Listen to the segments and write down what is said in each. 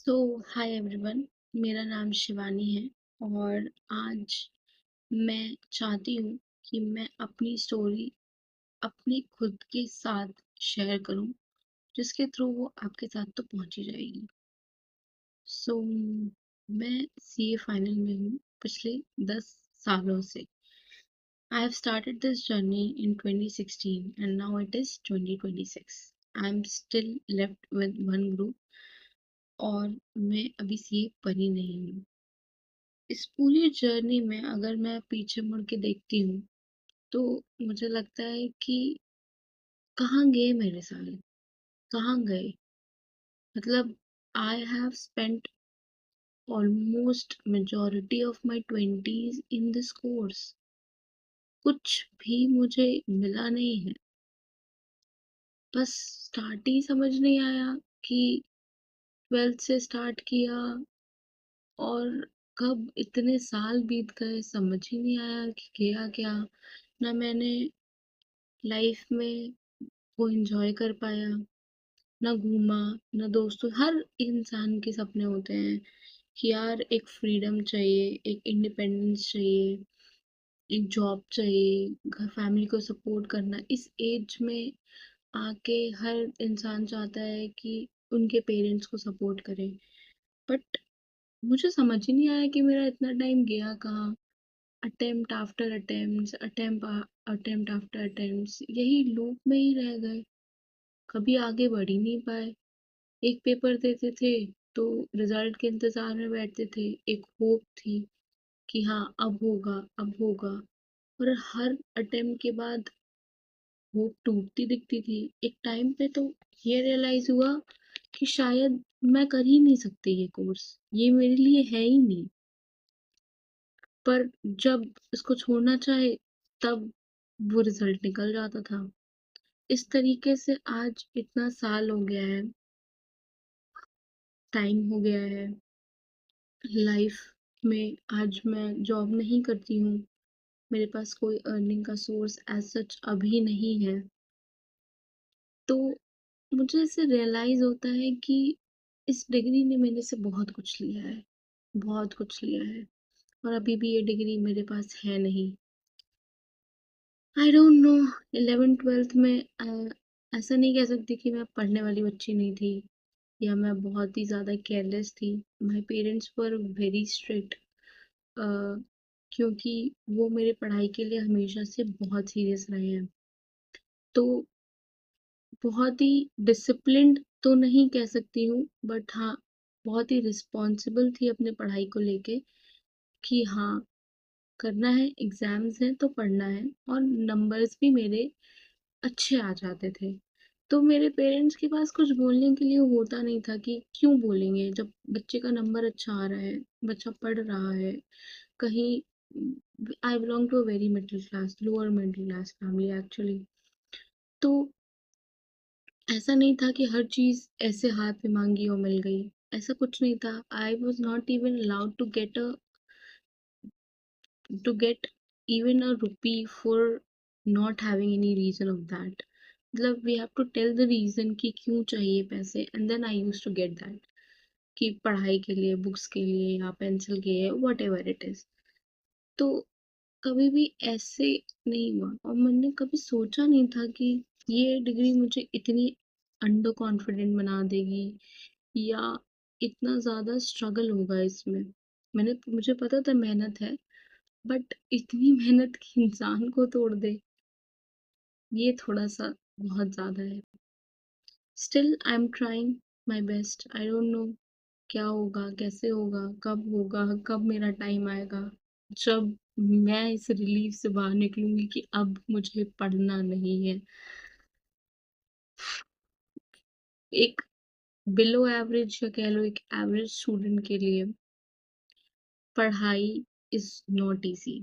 सो hi everyone. मेरा नाम शिवानी है और आज मैं चाहती हूँ कि मैं अपनी स्टोरी अपने खुद के साथ शेयर करूँ, जिसके थ्रू वो आपके साथ तो पहुँच ही जाएगी। सो मैं सीए फाइनल में हूँ पिछले 10 सालों से। I have started this journey in 2016 and now it is 2026. I'm still left with one group और मैं अभी सीए बनी नहीं हूँ। इस पूरी जर्नी में अगर मैं पीछे मुड़ के देखती हूँ तो मुझे लगता है कि कहाँ गए मेरे साल, कहाँ गए। मतलब I have spent almost majority of my twenties in this course. कुछ भी मुझे मिला नहीं है। बस स्टार्ट ही समझ नहीं आया कि 12th से स्टार्ट किया और कब इतने साल बीत गए समझ ही नहीं आया कि किया क्या। ना मैंने लाइफ में वो एन्जॉय कर पाया, ना घूमा, ना दोस्तों। हर इंसान के सपने होते हैं कि यार एक फ्रीडम चाहिए, एक इंडिपेंडेंस चाहिए, एक जॉब चाहिए, घर फैमिली को सपोर्ट करना। इस एज में आके हर इंसान चाहता है कि उनके पेरेंट्स को सपोर्ट करें। बट मुझे समझ ही नहीं आया कि मेरा इतना टाइम गया कहाँ। Attempt after attempts, attempt after attempts, यही लूप में ही रह गए। कभी आगे बढ़ ही नहीं पाए। एक पेपर देते थे तो रिजल्ट के इंतजार में बैठते थे। एक होप थी कि हाँ अब होगा, अब होगा। और हर अटेम्प्ट के बाद होप टूटती दिखती थी। एक टाइम पे तो ये रियलाइज हुआ कि शायद मैं कर ही नहीं सकती ये कोर्स, ये मेरे लिए है ही नहीं। पर जब इसको छोड़ना चाहे तब वो रिजल्ट निकल जाता था। इस तरीके से आज इतना साल हो गया है, टाइम हो गया है लाइफ में। आज मैं जॉब नहीं करती हूँ, मेरे पास कोई अर्निंग का सोर्स एज सच अभी नहीं है। तो मुझे ऐसे रियलाइज होता है कि इस डिग्री ने मेरे से बहुत कुछ लिया है, बहुत कुछ लिया है। और अभी भी ये डिग्री मेरे पास है नहीं। I don't know. 11th 12th में ऐसा नहीं कह सकती कि मैं पढ़ने वाली बच्ची नहीं थी या मैं बहुत ही ज़्यादा केयरलेस थी। My parents were very strict, क्योंकि वो मेरे पढ़ाई के लिए हमेशा से बहुत सीरियस रहे हैं। तो बहुत ही डिसिप्लिन्ड तो नहीं कह सकती हूँ, बट हाँ बहुत ही रिस्पॉन्सिबल थी अपने पढ़ाई को लेके कि हाँ करना है, एग्जाम्स हैं तो पढ़ना है। और नंबर्स भी मेरे अच्छे आ जाते थे। तो मेरे पेरेंट्स के पास कुछ बोलने के लिए होता नहीं था कि क्यों बोलेंगे जब बच्चे का नंबर अच्छा आ रहा है, बच्चा पढ़ रहा है कहीं। I belong to a very middle class, lower middle class family actually. तो ऐसा नहीं था कि हर चीज ऐसे हाथ में मांगी और मिल गई। ऐसा कुछ नहीं था। I was not even allowed to get even a rupee for not having any reason of that. मतलब we have to tell the reason कि क्यों चाहिए पैसे, and then I used to get that कि पढ़ाई के लिए, बुक्स के लिए या पेंसिल के लिए, वट एवर इट इज। तो कभी भी ऐसे नहीं हुआ और मैंने कभी सोचा नहीं था कि ये डिग्री मुझे इतनी अंडर कॉन्फिडेंट बना देगी या इतना ज़्यादा स्ट्रगल होगा इसमें। मुझे पता था मेहनत है, बट इतनी मेहनत की इंसान को तोड़ दे, ये थोड़ा-सा बहुत ज़्यादा है। Still I am trying my best. I don't know क्या होगा, कैसे होगा, कब होगा, कब मेरा टाइम आएगा, जब मैं इस रिलीफ से बाहर निकलूँगी कि अब मुझे पढ़ना नहीं है। एक बिलो एवरेज या कह लो एक एवरेज स्टूडेंट के लिए पढ़ाई इज़ नॉट ईज़ी,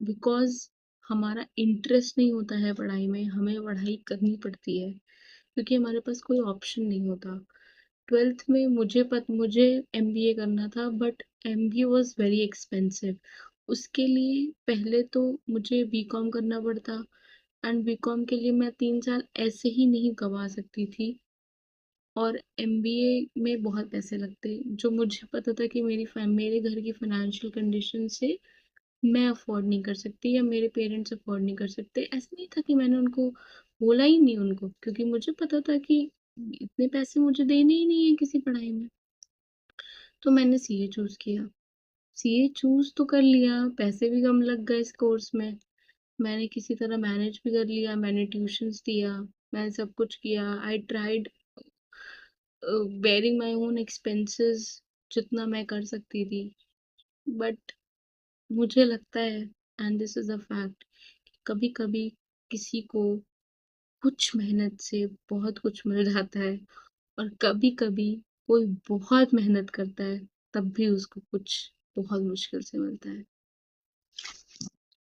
बिकॉज़ हमारा इंटरेस्ट नहीं होता है पढ़ाई में, हमें पढ़ाई करनी पड़ती है क्योंकि हमारे पास कोई ऑप्शन नहीं होता। 12th में मुझे एमबीए करना था, but MBA was very expensive. उसके लिए पहले तो मुझे बीकॉम करना पड़ता, एंड बीकॉम के लिए मैं 3 साल ऐसे ही नहीं गँवा सकती थी। और एमबीए में बहुत पैसे लगते, जो मुझे पता था कि मेरे घर की फाइनेंशियल कंडीशन से मैं अफोर्ड नहीं कर सकती या मेरे पेरेंट्स अफोर्ड नहीं कर सकते। ऐसा नहीं था कि मैंने उनको बोला ही नहीं उनको, क्योंकि मुझे पता था कि इतने पैसे मुझे देने ही नहीं है किसी पढ़ाई में। तो मैंने सीए चूज़ किया। सीए चूज़ तो कर लिया, पैसे भी कम लग गए इस कोर्स में। मैंने किसी तरह मैनेज भी कर लिया, मैंने ट्यूशन्स दिया, मैंने सब कुछ किया। I tried bearing my own expenses जितना मैं कर सकती थी। बट मुझे लगता है, and this is a fact, कि कभी-कभी किसी को कुछ मेहनत से बहुत कुछ मिल जाता है और कभी-कभी कोई बहुत मेहनत करता है, तब भी उसको कुछ बहुत मुश्किल से मिलता है।